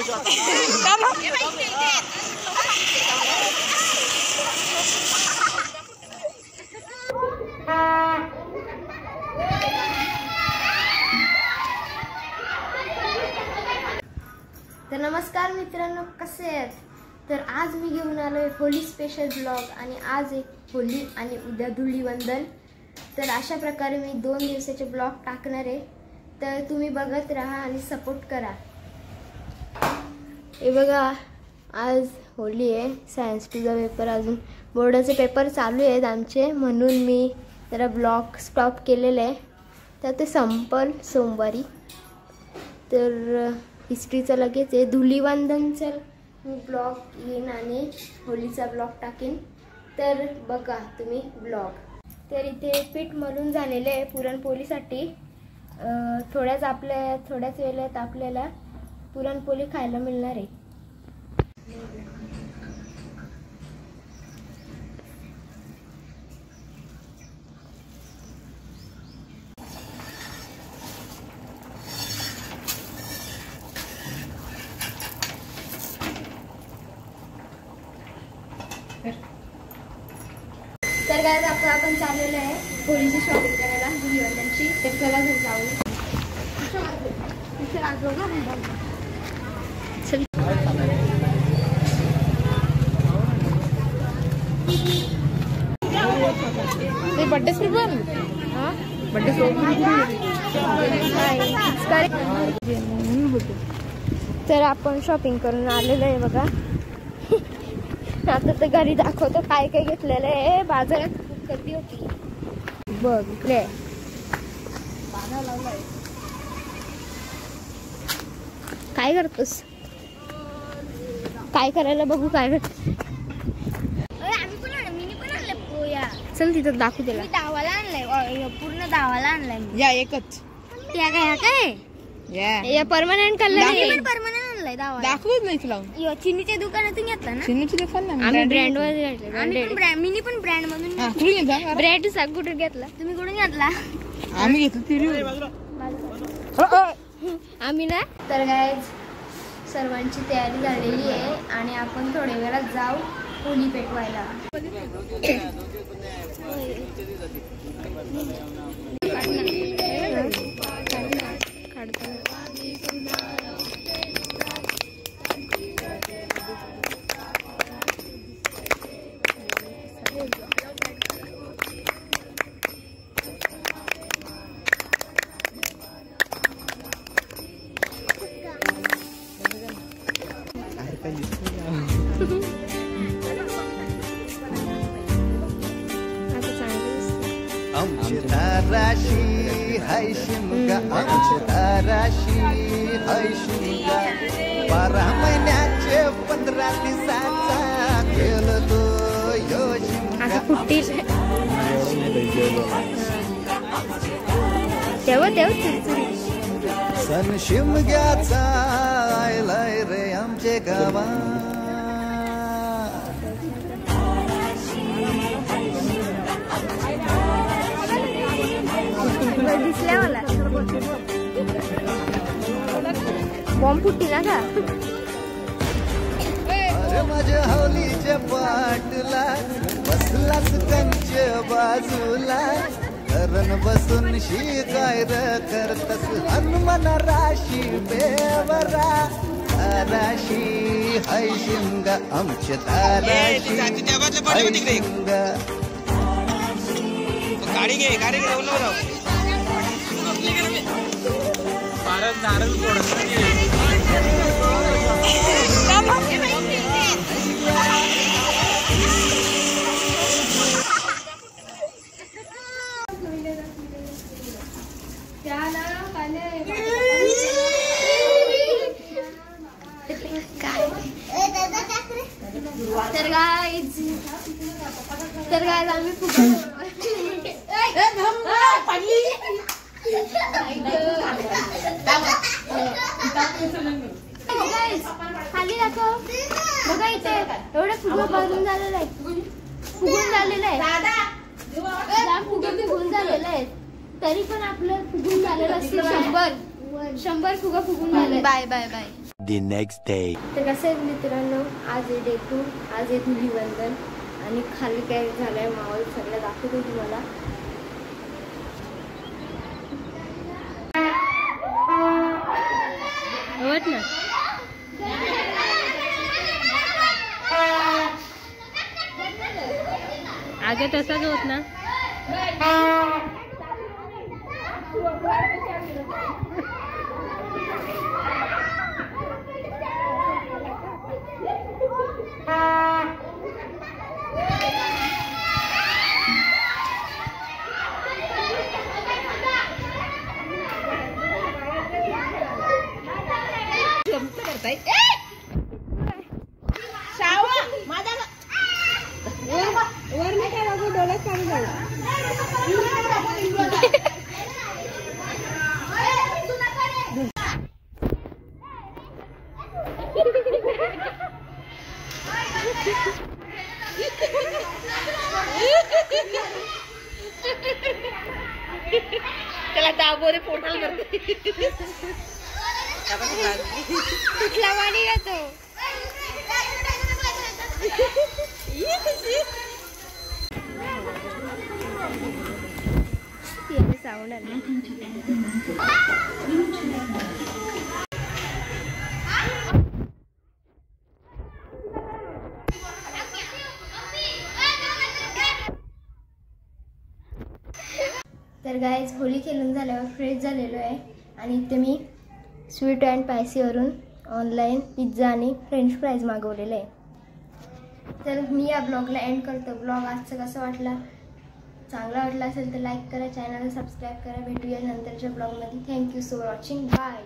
तर नमस्कार मित्रांनो, कसे आहेत? तर आज मी घेऊन आलोय होली स्पेशल ब्लॉग आणि आज आहे होली आणि उद्या धुलीवंदन। तर अशा प्रकारे मी 2 दिवसाचे ब्लॉग टाकणार आहे, तर तुम्ही बघत राहा आणि सपोर्ट करा। हे बघा, आज होली आहे, सायन्स टूचा पेपर, अजून बोर्डाचे पेपर चालू आहेत आमचे, म्हणून मी जरा ब्लॉग स्टॉप केलेले आहे। तर ते संपल सोमवारी। तर हिस्ट्रीचा लगेच आहे, धुलीवंदनचा मी ब्लॉग येईन आणि होलीचा ब्लॉग टाकेन, तर बघा तुम्ही ब्लॉग। तर इथे पीठ मळून झालेले आहे पुरणपोळीसाठी। थोड्याच वेळात आपल्याला पुरणपोळी खायला मिळणार आहे। तर गाइस आपण चाललेलो आहे होलीची शॉपिंग करायला, धुलीवंदनची। तर चला जाऊ। ते बर्थडे पण तर आपण शॉपिंग करून आलेलो आहे बघा। आता तर घरी दाखवतो काय काय घेतलेलं आहे। बाजारात खूप गर्दी होती बघ इकडे। काय करतोस? काय करायला बघू काय करतो। चल तिथं दाखवू त्याला। दावाला आणलाय, पूर्ण दावाला आणलाय या एकच त्या काय या परमनंट कलर परमनंट आणलाय दावा। दाखवत नाही तुला। चिनीच्या दुकानातून घेतला ना? चिनीची दुकान ना, आम्ही ब्रँड वर घेतले। मिनी पण ब्रँड मधून। हां कुठे घेतला? ब्रँड सांग कुठे घेतला? तुम्ही कुठून घेतला? आम्ही घेतलं तिरी। आम्ही ना। तर गाइस सर्वांची तयारी झालेली आहे आणि आपण थोड्या वेळात जाऊ होली पेटवायला। आमची ताराशी हाय शिमगा, आमची ताराशी हाय शिमगा, 12 महिन्याचे 15 दिवसाचा खेळतो यो शिमगा। सण शिमग्याचा आयलाय रे आमचे गावा। दिसल्या मला बॉम्ब फुटली ना का? अरे माझ्या हौलीच्या पाटला बसलाच कंच्या बाजूला, धरण बसून शिकाय करतस हनुमान राशी बेवरा। ताराशी हाय शिमगा, आमच्या ताराशी हाय शिमगा। गाड़ी के भारत नारळ तर गाइस आम्ही खाली दाखव बघा, इथे एवढं फुगं भरून झालेलं आहे, फुगून झालेलं आहे, फुगून झालेलं आहे, तरी पण आपलं फुगून झालेलं असते 100। 100 फुगा फुगून झाले. Bye bye bye. The next day. तर कसं आहे मित्रांनो, आज आहे डे 2, आज आहे धुलीवंदन आणि खाली काय झालंय माहोल सगळं दाखवतो तुम्हाला. होत ना आगे तसाच होत ना. त्याला दाबोरे पोटाल करते. कुठला वाणी येतो. साऊंड आला. तर गाईज होळी खेळून झाल्यावर फ्रेश झालेलो आहे आणि इथे मी स्वीट अँड स्पायसीवरून ऑनलाईन पिझ्झा आणि फ्रेंच फ्राईज मागवलेले आहे. तर मी या ब्लॉगला एंड करतो. ब्लॉग आजचा कसा वाटला, चांगला वाटला असेल तर लाईक करा, चॅनलला सबस्क्राईब करा. भेटूया नंतरच्या ब्लॉगमध्ये. Thank you so watching. बाय.